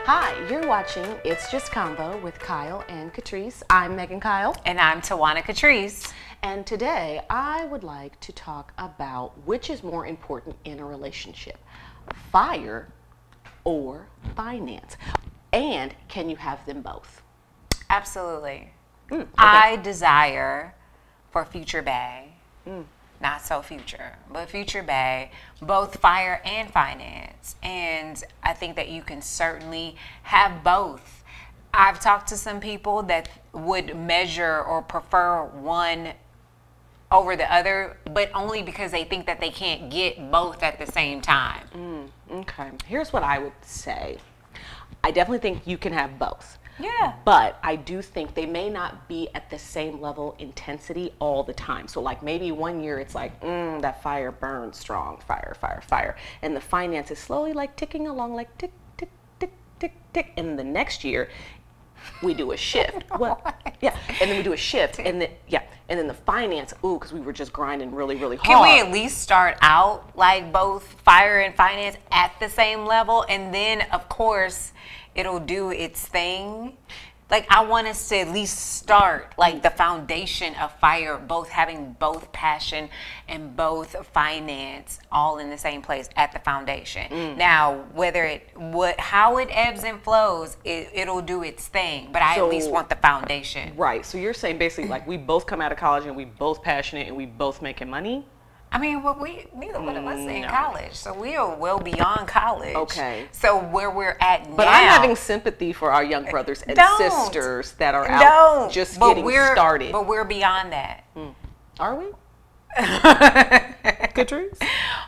Hi, you're watching It's Just Convo with Kyle and Katrice. I'm Megan Kyle. And I'm Katrice. And today I would like to talk about which is more important in a relationship, fire or finance. And can you have them both? Absolutely. Okay. I desire for future bae, not so future, but future bae, both fire and finance. And I think that you can certainly have both. I've talked to some people that would measure or prefer one over the other, but only because they think that they can't get both at the same time. Okay. Here's what I would say. I definitely think you can have both. Yeah. But I do think they may not be at the same level intensity all the time. So like maybe one year it's like, that fire burns strong, fire, fire, fire. And the finance is slowly like ticking along like tick, tick, tick, tick, tick. And the next year we do a shift. Yeah. And then we do a shift. And then, and then the finance, because we were just grinding really, really hard. Can we at least start out like both fire and finance at the same level? And then, of course, it'll do its thing. Like, I want us to at least start like the foundation of fire, both having both passion and both finance all in the same place at the foundation. Now, how it ebbs and flows, it'll do its thing. But I at least want the foundation. Right. So you're saying basically like we both come out of college and we both passionate and we both making money? I mean, neither one of us in college, so we are well beyond college. Okay. So where we're at now. But I'm having sympathy for our young brothers and sisters that are out just getting started. But we're beyond that. Are we? Katrice?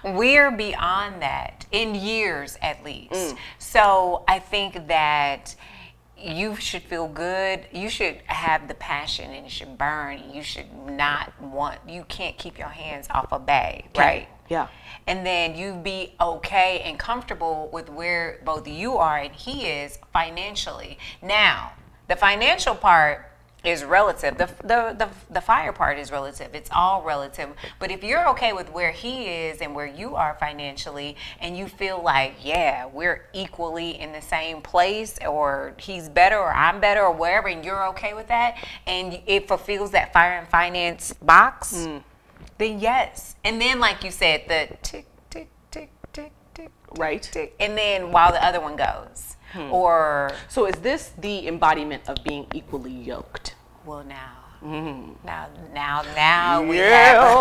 We're beyond that, in years at least. So I think that you should feel good. You should have the passion and it should burn. You should you can't keep your hands off a bae, right? Yeah. And then you be okay and comfortable with where both you are and he is financially. Now, the financial part is relative. The fire part is relative. It's all relative. But if you're okay with where he is and where you are financially, and you feel like, yeah, we're equally in the same place, or he's better or I'm better or wherever, and you're okay with that, and it fulfills that fire and finance box, then yes. And then, like you said, the tick, tick, tick, tick, tick, right, tick, and then while the other one goes. Or so is this the embodiment of being equally yoked? Well, now we have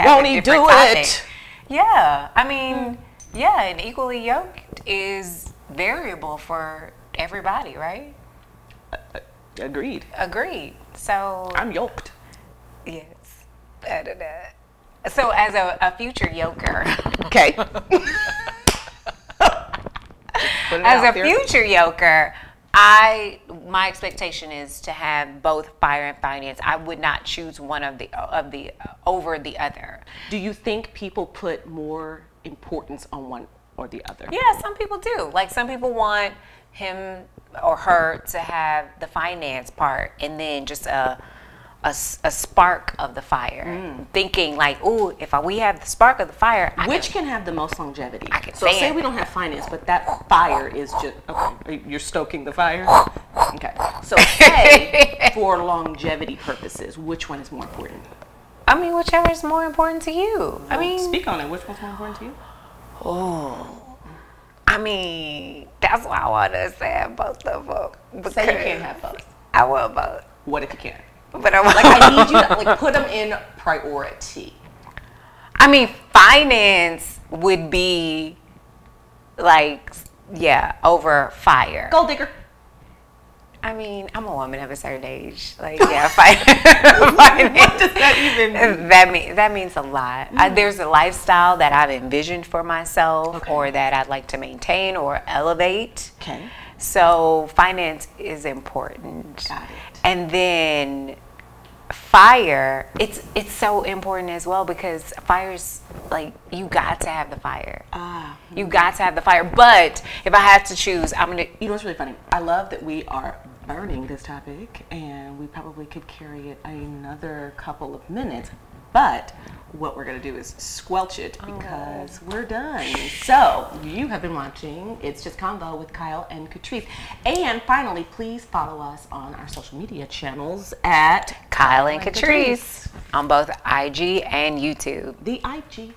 won't a he different do topic. it? Yeah, I mean, and equally yoked is variable for everybody, right? Agreed. So I'm yoked. Yes. So as a future yoker, okay. As a future yoker, my expectation is to have both fire and finance. I would not choose one of the over the other. Do you think people put more importance on one or the other? Yeah, some people do. Like some people want him or her to have the finance part and then just a spark of the fire, thinking like, ooh, if we have the spark of the fire, which can have the most longevity? I can say we don't have finance, but that fire is just okay. You're stoking the fire. Okay, so say for longevity purposes, which one is more important? I mean, whichever is more important to you. I mean, speak on it. Which one's more important to you? Oh, I mean, that's why I want to say both of them. Say you can't have both. I want both. What if you can't? But I'm like, I need you to like put them in priority. I mean, finance would be like, over fire. Gold digger. I mean, I'm a woman of a certain age. Like, finance. What does that even mean? That means a lot. There's a lifestyle that I've envisioned for myself, or that I'd like to maintain or elevate. Okay. So finance is important. Got it. And then fire, it's so important as well, because fire's like, you got to have the fire. You got to have the fire. But if I have to choose, I'm gonna. You know what's really funny? I love that we are burning this topic, and we probably could carry it another couple of minutes. but what we're going to do is squelch it because we're done. So you have been watching It's Just Convo with Kyle and Katrice. And finally, please follow us on our social media channels at Kyle and Katrice on both IG and YouTube. The IG.